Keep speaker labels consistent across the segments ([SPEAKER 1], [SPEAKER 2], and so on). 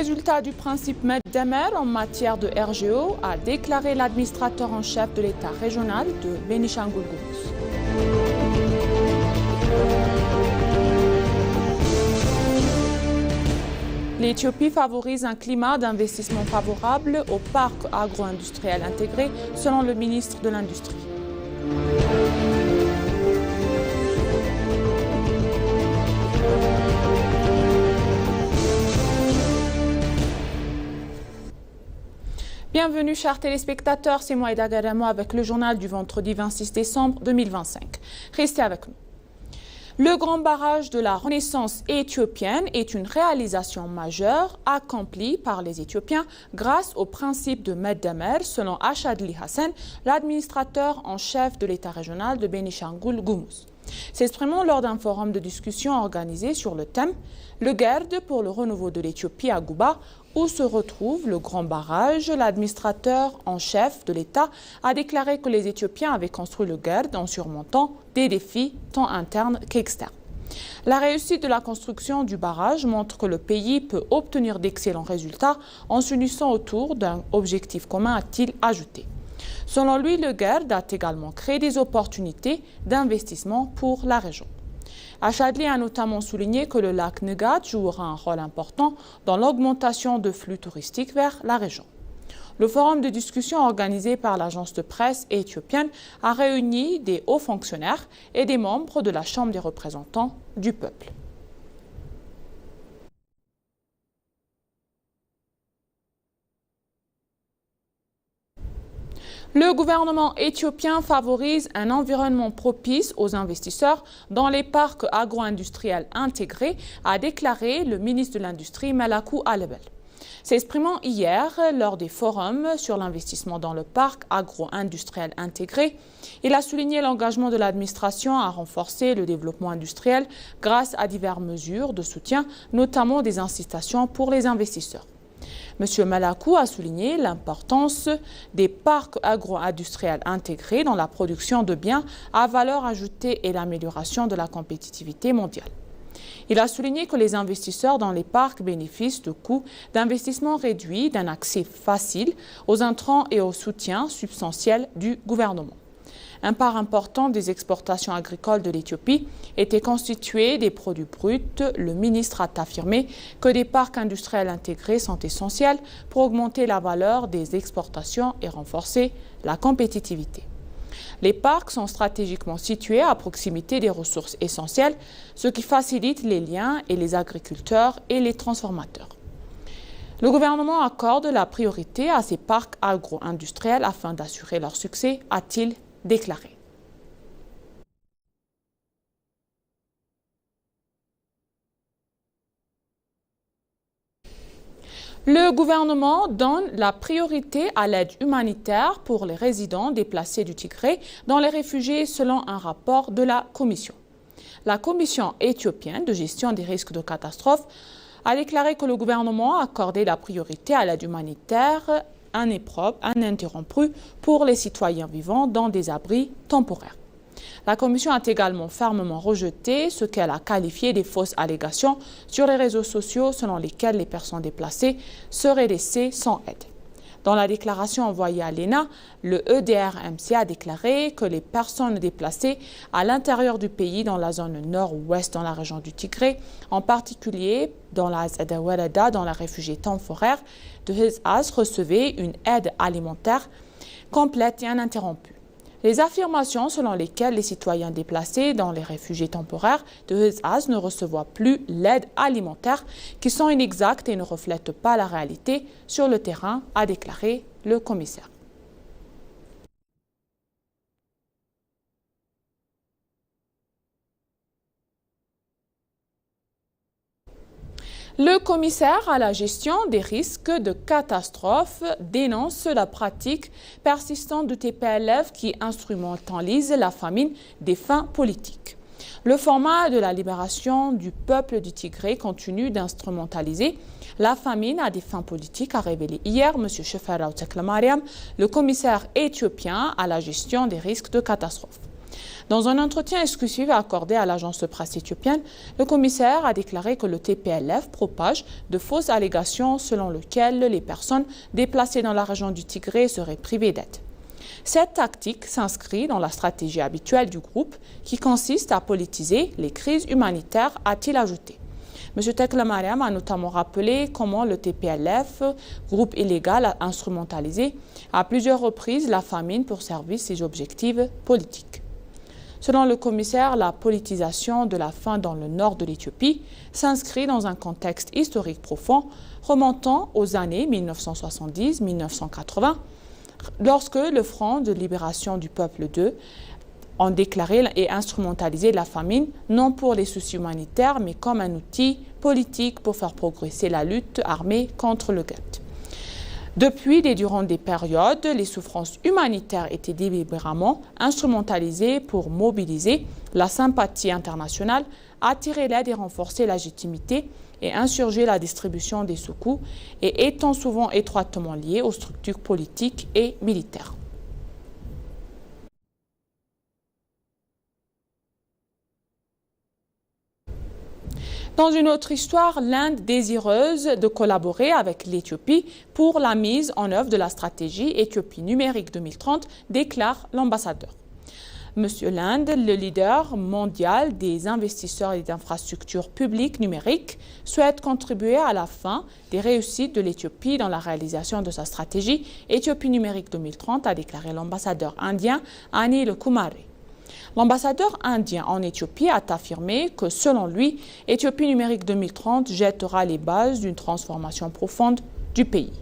[SPEAKER 1] résultats du principe Meddemer en matière de RGO, a déclaré l'administrateur en chef de l'État régional de Bénichangul-Gumuz. L'Éthiopie favorise un climat d'investissement favorable au parc agro-industriel intégré, selon le ministre de l'Industrie. Bienvenue chers téléspectateurs, c'est moi Eda Gadamo avec le journal du vendredi 26 décembre 2025. Restez avec nous. Le grand barrage de la Renaissance éthiopienne est une réalisation majeure accomplie par les Éthiopiens grâce au principe de Meddemer, selon Achadli Hassan, l'administrateur en chef de l'État régional de Bénichangul-Gumuz. S'exprimant lors d'un forum de discussion organisé sur le thème « Le GERD pour le renouveau de l'Éthiopie à Gouba », où se retrouve le grand barrage, l'administrateur en chef de l'État a déclaré que les Éthiopiens avaient construit le GERD en surmontant des défis tant internes qu'externes. La réussite de la construction du barrage montre que le pays peut obtenir d'excellents résultats en s'unissant autour d'un objectif commun, a-t-il ajouté. Selon lui, le GERD a également créé des opportunités d'investissement pour la région. Achadli a notamment souligné que le lac Negat jouera un rôle important dans l'augmentation de flux touristiques vers la région. Le forum de discussion organisé par l'agence de presse éthiopienne a réuni des hauts fonctionnaires et des membres de la Chambre des représentants du peuple. Le gouvernement éthiopien favorise un environnement propice aux investisseurs dans les parcs agro-industriels intégrés, a déclaré le ministre de l'Industrie Melakou Alebel. S'exprimant hier lors des forums sur l'investissement dans le parc agro-industriel intégré, il a souligné l'engagement de l'administration à renforcer le développement industriel grâce à diverses mesures de soutien, notamment des incitations pour les investisseurs. M. Melakou a souligné l'importance des parcs agro-industriels intégrés dans la production de biens à valeur ajoutée et l'amélioration de la compétitivité mondiale. Il a souligné que les investisseurs dans les parcs bénéficient de coûts d'investissement réduits, d'un accès facile aux intrants et au soutien substantiel du gouvernement. Un part important des exportations agricoles de l'Éthiopie était constitué des produits bruts. Le ministre a affirmé que des parcs industriels intégrés sont essentiels pour augmenter la valeur des exportations et renforcer la compétitivité. Les parcs sont stratégiquement situés à proximité des ressources essentielles, ce qui facilite les liens et les agriculteurs et les transformateurs. Le gouvernement accorde la priorité à ces parcs agro-industriels afin d'assurer leur succès, a-t-il déclaré. Le gouvernement donne la priorité à l'aide humanitaire pour les résidents déplacés du Tigré dans les réfugiés selon un rapport de la Commission. La Commission éthiopienne de gestion des risques de catastrophe a déclaré que le gouvernement a accordé la priorité à l'aide humanitaire ininterrompue pour les citoyens vivant dans des abris temporaires. La Commission a également fermement rejeté ce qu'elle a qualifié des fausses allégations sur les réseaux sociaux selon lesquelles les personnes déplacées seraient laissées sans aide. Dans la déclaration envoyée à l'ENA, le EDRMC a déclaré que les personnes déplacées à l'intérieur du pays dans la zone nord-ouest dans la région du Tigré, en particulier dans la Zadawarada, dans la réfugiée temporaire de Hizaz, recevaient une aide alimentaire complète et ininterrompue. Les affirmations selon lesquelles les citoyens déplacés dans les réfugiés temporaires de Hizaz ne recevront plus l'aide alimentaire qui sont inexactes et ne reflètent pas la réalité sur le terrain, a déclaré le commissaire. Le commissaire à la gestion des risques de catastrophe dénonce la pratique persistante de TPLF qui instrumentalise la famine des fins politiques. Le format de la libération du peuple du Tigré continue d'instrumentaliser la famine à des fins politiques, a révélé hier M. Shefarao Teklemariam, le commissaire éthiopien à la gestion des risques de catastrophe. Dans un entretien exclusif accordé à l'agence de presse éthiopienne, le commissaire a déclaré que le TPLF propage de fausses allégations selon lesquelles les personnes déplacées dans la région du Tigré seraient privées d'aide. Cette tactique s'inscrit dans la stratégie habituelle du groupe qui consiste à politiser les crises humanitaires, a-t-il ajouté. M. Tekle Mariam a notamment rappelé comment le TPLF, groupe illégal, a instrumentalisé à plusieurs reprises la famine pour servir ses objectifs politiques. Selon le commissaire, la politisation de la faim dans le nord de l'Éthiopie s'inscrit dans un contexte historique profond remontant aux années 1970-1980, lorsque le Front de libération du peuple II ont déclaré et instrumentalisé la famine, non pour les soucis humanitaires, mais comme un outil politique pour faire progresser la lutte armée contre le guet. Depuis et durant des périodes, les souffrances humanitaires étaient délibérément instrumentalisées pour mobiliser la sympathie internationale, attirer l'aide et renforcer la légitimité et insurger la distribution des secours et étant souvent étroitement liées aux structures politiques et militaires. Dans une autre histoire, l'Inde désireuse de collaborer avec l'Éthiopie pour la mise en œuvre de la stratégie Éthiopie numérique 2030, déclare l'ambassadeur. Monsieur l'Inde, le leader mondial des investisseurs et d'infrastructures publiques numériques, souhaite contribuer à la fin des réussites de l'Éthiopie dans la réalisation de sa stratégie Éthiopie numérique 2030, a déclaré l'ambassadeur indien Anil Kumare. L'ambassadeur indien en Éthiopie a affirmé que, selon lui, Éthiopie numérique 2030 jettera les bases d'une transformation profonde du pays.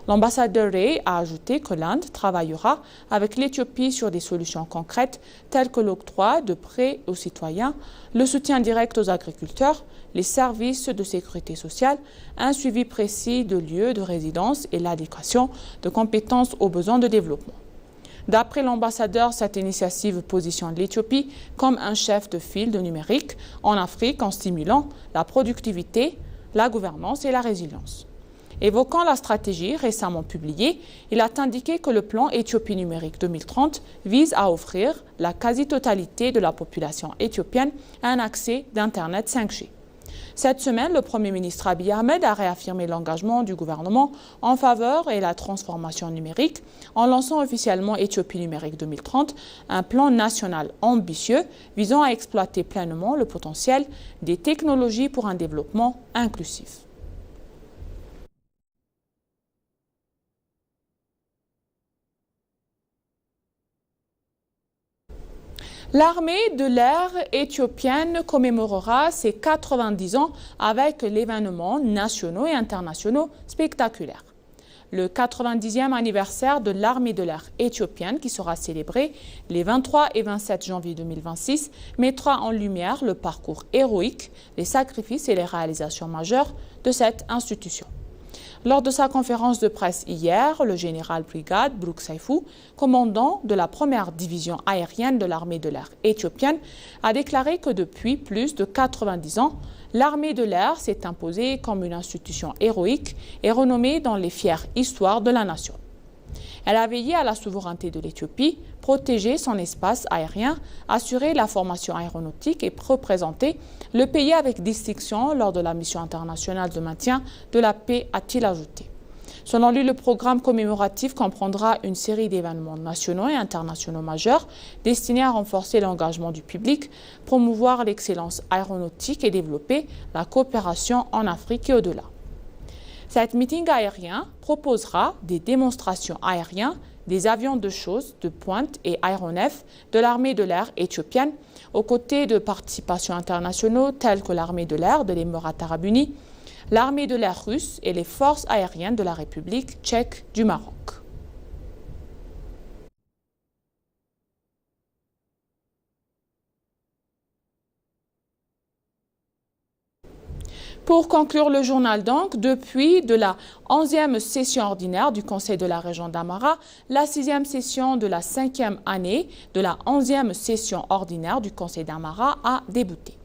[SPEAKER 1] L'ambassadeur Ray a ajouté que l'Inde travaillera avec l'Éthiopie sur des solutions concrètes telles que l'octroi de prêts aux citoyens, le soutien direct aux agriculteurs, les services de sécurité sociale, un suivi précis de lieux de résidence et l'adéquation de compétences aux besoins de développement. D'après l'ambassadeur, cette initiative positionne l'Éthiopie comme un chef de file de numérique en Afrique en stimulant la productivité, la gouvernance et la résilience. Évoquant la stratégie récemment publiée, il a indiqué que le plan Éthiopie numérique 2030 vise à offrir la quasi-totalité de la population éthiopienne à un accès d'Internet 5G. Cette semaine, le Premier ministre Abiy Ahmed a réaffirmé l'engagement du gouvernement en faveur de la transformation numérique en lançant officiellement Éthiopie numérique 2030, un plan national ambitieux visant à exploiter pleinement le potentiel des technologies pour un développement inclusif. L'armée de l'air éthiopienne commémorera ses 90 ans avec l'événement nationaux et internationaux spectaculaires. Le 90e anniversaire de l'armée de l'air éthiopienne, qui sera célébré les 23 et 27 janvier 2026, mettra en lumière le parcours héroïque, les sacrifices et les réalisations majeures de cette institution. Lors de sa conférence de presse hier, le général brigade Brook Saifou, commandant de la première division aérienne de l'armée de l'air éthiopienne, a déclaré que depuis plus de 90 ans, l'armée de l'air s'est imposée comme une institution héroïque et renommée dans les fières histoires de la nation. Elle a veillé à la souveraineté de l'Éthiopie, protégé son espace aérien, assuré la formation aéronautique et représenté le pays avec distinction lors de la mission internationale de maintien de la paix, a-t-il ajouté. Selon lui, le programme commémoratif comprendra une série d'événements nationaux et internationaux majeurs destinés à renforcer l'engagement du public, promouvoir l'excellence aéronautique et développer la coopération en Afrique et au-delà. Cet meeting aérien proposera des démonstrations aériennes des avions de chasse, de pointe et aéronefs de l'armée de l'air éthiopienne, aux côtés de participations internationaux telles que l'armée de l'air de l'Émirat arabe uni, l'armée de l'air russe et les forces aériennes de la République tchèque du Maroc. Pour conclure le journal donc, depuis de la 11e session ordinaire du Conseil de la région d'Amara, la 6e session de la 5e année de la 11e session ordinaire du Conseil d'Amara a débuté.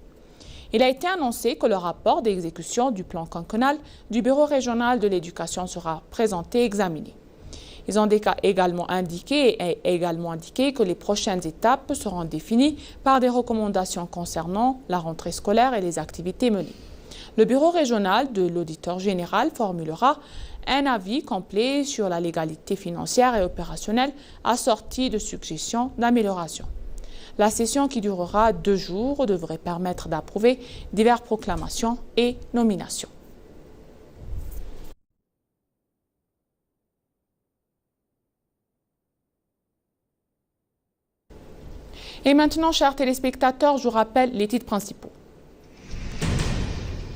[SPEAKER 1] Il a été annoncé que le rapport d'exécution du plan quinquennal du Bureau régional de l'éducation sera présenté et examiné. Ils ont également indiqué que les prochaines étapes seront définies par des recommandations concernant la rentrée scolaire et les activités menées. Le bureau régional de l'auditeur général formulera un avis complet sur la légalité financière et opérationnelle assorti de suggestions d'amélioration. La session qui durera 2 jours devrait permettre d'approuver diverses proclamations et nominations. Et maintenant, chers téléspectateurs, je vous rappelle les titres principaux.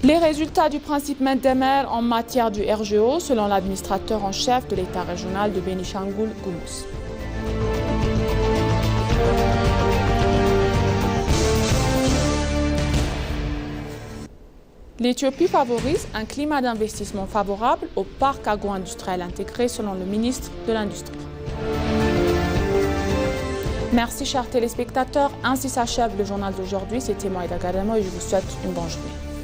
[SPEAKER 1] Les résultats du principe main de mer en matière du RGO selon l'administrateur en chef de l'État régional de Bénichangul Gumuz. L'Éthiopie favorise un climat d'investissement favorable au parc agro-industriel intégré selon le ministre de l'Industrie. Merci chers téléspectateurs, ainsi s'achève le journal d'aujourd'hui. C'était Moïda Gadamo et je vous souhaite une bonne journée.